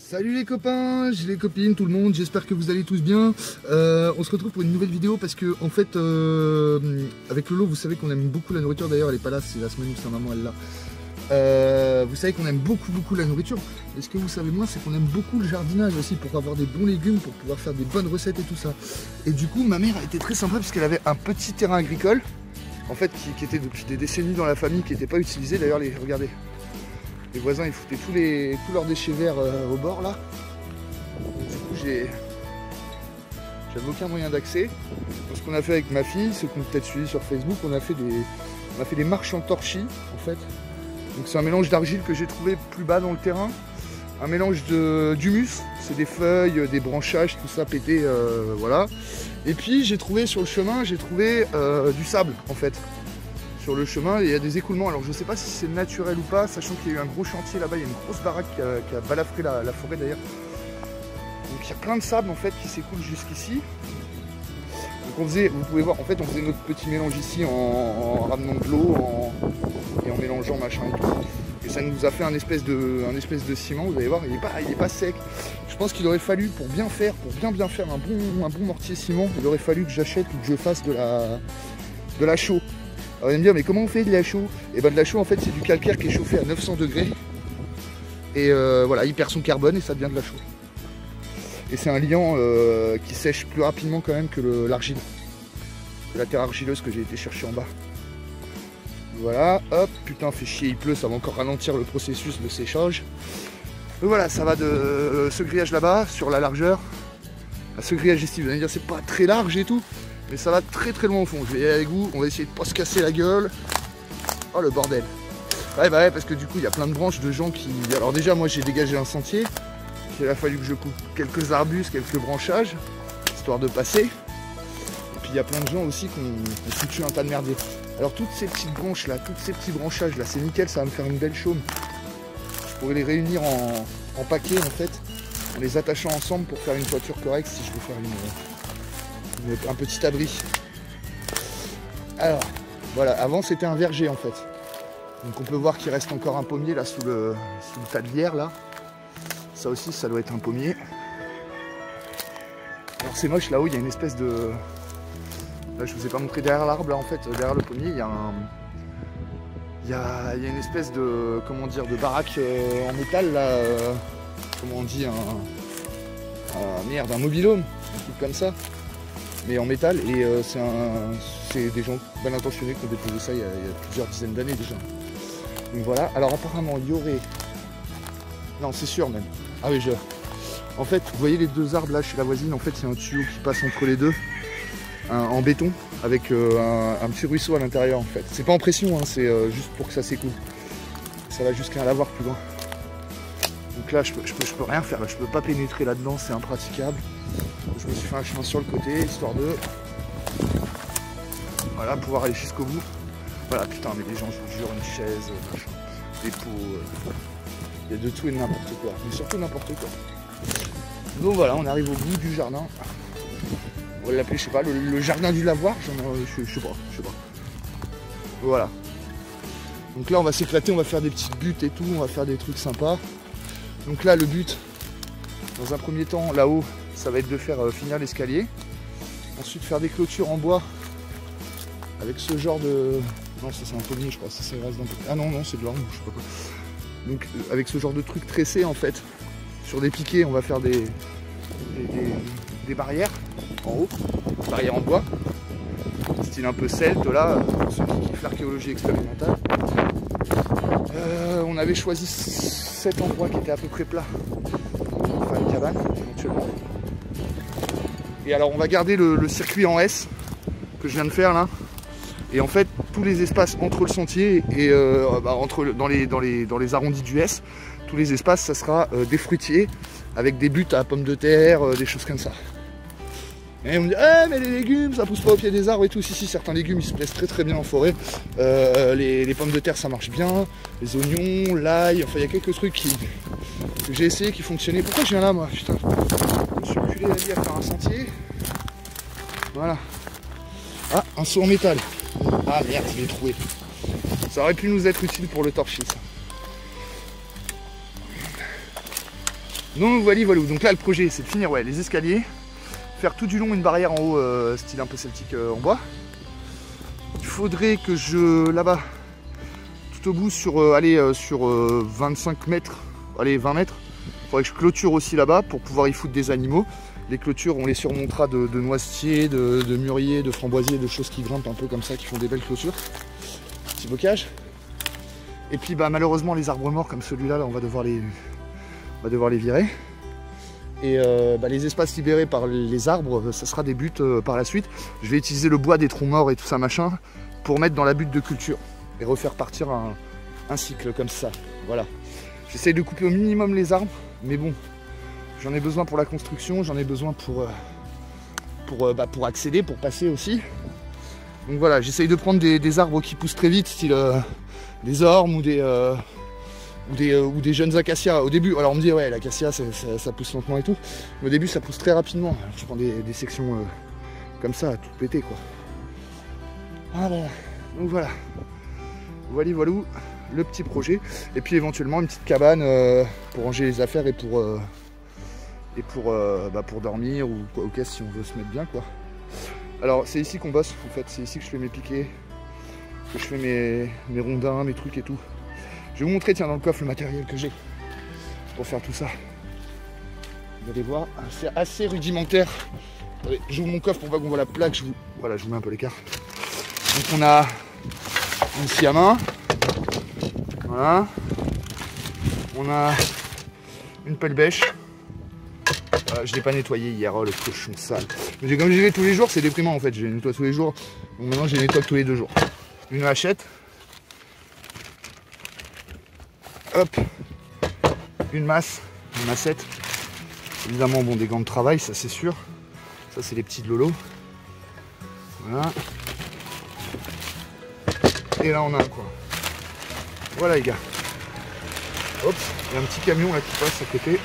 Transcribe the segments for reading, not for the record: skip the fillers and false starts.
Salut les copains, les copines, tout le monde, j'espère que vous allez tous bien. On se retrouve pour une nouvelle vidéo parce que en fait avec Lolo, vous savez qu'on aime beaucoup la nourriture. D'ailleurs elle est pas là, c'est la semaine où sa maman elle l'a. Vous savez qu'on aime beaucoup la nourriture. Et ce que vous savez moins, c'est qu'on aime beaucoup le jardinage aussi pour avoir des bons légumes, pour pouvoir faire des bonnes recettes et tout ça. Et du coup ma mère a été très sympa puisqu'elle avait un petit terrain agricole en fait qui était depuis des décennies dans la famille, qui n'était pas utilisé. D'ailleurs regardez, les voisins ils foutaient tous leurs déchets verts au bord là. Du coup j'avais aucun moyen d'accès. Ce qu'on a fait avec ma fille, ceux qui ont peut-être suivi sur Facebook, on a fait des marches en torchis en fait. Donc c'est un mélange d'argile que j'ai trouvé plus bas dans le terrain, un mélange d'humus, c'est des feuilles, des branchages, tout ça pété, voilà. Et puis j'ai trouvé sur le chemin, du sable en fait. Sur le chemin, il y a des écoulements. Alors je sais pas si c'est naturel ou pas, sachant qu'il y a eu un gros chantier là-bas, il y a une grosse baraque qui a balafré la forêt d'ailleurs. Donc il y a plein de sable en fait qui s'écoule jusqu'ici. Donc vous pouvez voir, en fait on faisait notre petit mélange ici en ramenant de l'eau et en mélangeant machin et tout. Et ça nous a fait un espèce de ciment, vous allez voir, il est pas sec. Je pense qu'il aurait fallu, pour bien faire un bon mortier ciment, il aurait fallu que j'achète ou que je fasse de la chaux. Alors vous allez me dire, mais comment on fait de la chaux? Et bien de la chaux en fait c'est du calcaire qui est chauffé à 900 degrés. Et voilà, il perd son carbone et ça devient de la chaux. Et c'est un liant qui sèche plus rapidement quand même que l'argile. La terre argileuse que j'ai été chercher en bas. Voilà, hop, putain fait chier, il pleut, ça va encore ralentir le processus de séchage. Et voilà, ça va de ce grillage là-bas, sur la largeur, à ce grillage ici. Vous allez me dire, c'est pas très large et tout, mais ça va très loin au fond. Je vais y aller avec vous, on va essayer de pas se casser la gueule. Oh le bordel. Ouais, bah ouais, parce que du coup, il y a plein de branches de gens qui... Alors déjà, moi j'ai dégagé un sentier. Il a fallu que je coupe quelques arbustes, quelques branchages, histoire de passer. Et puis il y a plein de gens aussi qui ont foutu un tas de merdier. Alors toutes ces petites branches là, tous ces petits branchages là, c'est nickel, ça va me faire une belle chaume. Je pourrais les réunir en paquets en fait, en les attachant ensemble pour faire une toiture correcte si je veux faire un petit abri. Alors, voilà, avant c'était un verger en fait. Donc on peut voir qu'il reste encore un pommier là sous le tas de lierre là. Ça aussi, ça doit être un pommier. Alors c'est moche, là-haut, il y a une espèce de... Là, je vous ai pas montré derrière l'arbre, là, en fait, derrière le pommier, il y a une espèce de... Comment dire, de baraque en métal, là. Comment on dit, merde, un mobil-home, un truc comme ça. Mais en métal, et c'est des gens bien intentionnés qui ont déposé ça il y a plusieurs dizaines d'années déjà. Donc voilà, alors apparemment, il y aurait... Non, c'est sûr même. Ah oui, en fait, vous voyez les deux arbres là chez la voisine, en fait, il y a un tuyau qui passe entre les deux, en béton, avec un petit ruisseau à l'intérieur en fait. C'est pas en pression, hein, c'est juste pour que ça s'écoule. Ça va jusqu'à un lavoir plus loin. Donc là, je peux rien faire, là, je peux pas pénétrer là-dedans, c'est impraticable. Je me suis fait un chemin sur le côté, histoire de... Voilà, pouvoir aller jusqu'au bout. Voilà, putain, mais les gens, je vous jure, une chaise, machin, des pots... Il y a de tout et de n'importe quoi, mais surtout n'importe quoi. Donc voilà, on arrive au bout du jardin. On va l'appeler, je sais pas, le jardin du lavoir, je sais pas. Voilà. Donc là, on va s'éclater, on va faire des petites buttes et tout, on va faire des trucs sympas. Donc là, le but, dans un premier temps, là-haut, ça va être de faire finir l'escalier. Ensuite, faire des clôtures en bois avec ce genre de... Non, ça c'est un pommier, je crois, ça reste dans... Ah non, c'est de l'orme, je sais pas quoi. Donc avec ce genre de truc tressé en fait, sur des piquets, on va faire des barrières en haut, barrières en bois, style un peu celte là, pour ceux qui kiffent l'archéologie expérimentale. On avait choisi 7 endroits qui étaient à peu près plats pour faire une cabane éventuellement. Et alors on va garder le circuit en S que je viens de faire là. Et en fait, tous les espaces entre le sentier et dans les arrondis du S, tous les espaces, ça sera des fruitiers avec des buttes à pommes de terre, des choses comme ça. Et on me dit, ah mais les légumes, ça pousse pas au pied des arbres et tout. Si, certains légumes, ils se plaisent très bien en forêt. Les pommes de terre, ça marche bien. Les oignons, l'ail, enfin, il y a quelques trucs que j'ai essayé qui fonctionnaient. Pourquoi je viens là, moi? Putain, je me suis reculé la vie à faire un sentier. Voilà. Ah, un seau en métal. Ah merde, je l'ai trouvé. Ça aurait pu nous être utile pour le torchis. Donc voilà, voilà. Donc là le projet c'est de finir les escaliers, faire tout du long une barrière en haut style un peu celtique en bois. Il faudrait que je là-bas tout au bout sur 25 mètres, allez 20 mètres, il faudrait que je clôture aussi là-bas pour pouvoir y foutre des animaux. Les clôtures on les surmontera de noisetiers, de mûriers, de framboisiers, de choses qui grimpent un peu comme ça, qui font des belles clôtures. Petit bocage. Et puis bah malheureusement les arbres morts comme celui-là, là, on va devoir les virer. Et les espaces libérés par les arbres, ça sera des buts par la suite. Je vais utiliser le bois des troncs morts et tout ça machin pour mettre dans la butte de culture et refaire partir un cycle comme ça. Voilà. J'essaye de couper au minimum les arbres, mais bon, j'en ai besoin pour la construction, j'en ai besoin pour accéder, pour passer aussi. Donc voilà, j'essaye de prendre des arbres qui poussent très vite, style des ormes ou des jeunes acacias. Au début, alors on me dit ouais l'acacia ça pousse lentement et tout, mais au début ça pousse très rapidement. Alors, je prends des sections comme ça, tout pété quoi. Voilà. Donc voilà. Voilà le petit projet. Et puis éventuellement une petite cabane pour ranger les affaires et pour dormir ou quoi, ok, si on veut se mettre bien quoi. Alors c'est ici qu'on bosse en fait, c'est ici que je fais mes piquets, que je fais mes rondins, mes trucs et tout. Je vais vous montrer tiens dans le coffre le matériel que j'ai pour faire tout ça. Vous allez voir, c'est assez rudimentaire. J'ouvre mon coffre pour pas qu'on voit la plaque, je vous mets un peu l'écart. Donc on a une scie à main, voilà. On a une pelle bêche. Je l'ai pas nettoyé hier, oh le cochon sale. Mais comme j'y vais tous les jours, c'est déprimant en fait, je les nettoie tous les jours. Donc maintenant je les nettoie tous les 2 jours. Une hachette. Hop. Une masse, une massette. Évidemment bon des gants de travail, ça c'est sûr. Ça c'est les petits de Lolo. Voilà. Et là on a quoi. Voilà les gars. Hop, il y a un petit camion là qui passe à côté.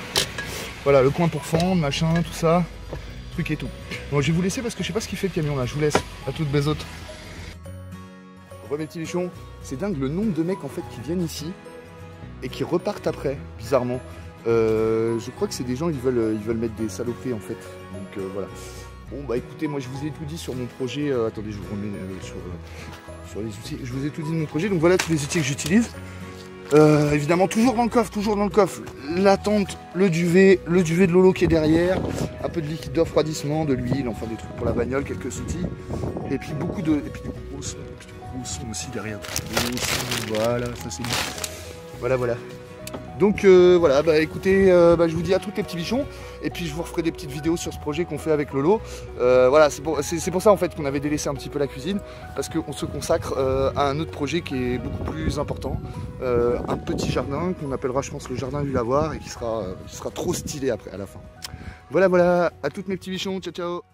Voilà, le coin pour fendre, machin, tout ça, truc et tout. Bon, je vais vous laisser parce que je sais pas ce qu'il fait le camion là, je vous laisse. À toutes mes autres. Bon mes petits bichons, c'est dingue le nombre de mecs en fait qui viennent ici et qui repartent après, bizarrement. Je crois que c'est des gens, ils veulent mettre des saloperies en fait. Donc voilà. Bon bah écoutez, moi je vous ai tout dit sur mon projet. Attendez, je vous remets sur les outils. Je vous ai tout dit de mon projet, donc voilà tous les outils que j'utilise. Évidemment toujours dans le coffre, la tente, le duvet de Lolo qui est derrière, un peu de liquide de refroidissement, de l'huile, enfin des trucs pour la bagnole, quelques outils, et puis beaucoup de, et puis du gros son aussi derrière, voilà, ça c'est bon. Voilà. Donc voilà, bah écoutez, je vous dis à tous les petits bichons, et puis je vous referai des petites vidéos sur ce projet qu'on fait avec Lolo. Voilà, c'est pour ça en fait qu'on avait délaissé un petit peu la cuisine, parce qu'on se consacre à un autre projet qui est beaucoup plus important, un petit jardin qu'on appellera je pense le jardin du lavoir, et qui sera trop stylé après à la fin. Voilà, à tous mes petits bichons, ciao ciao.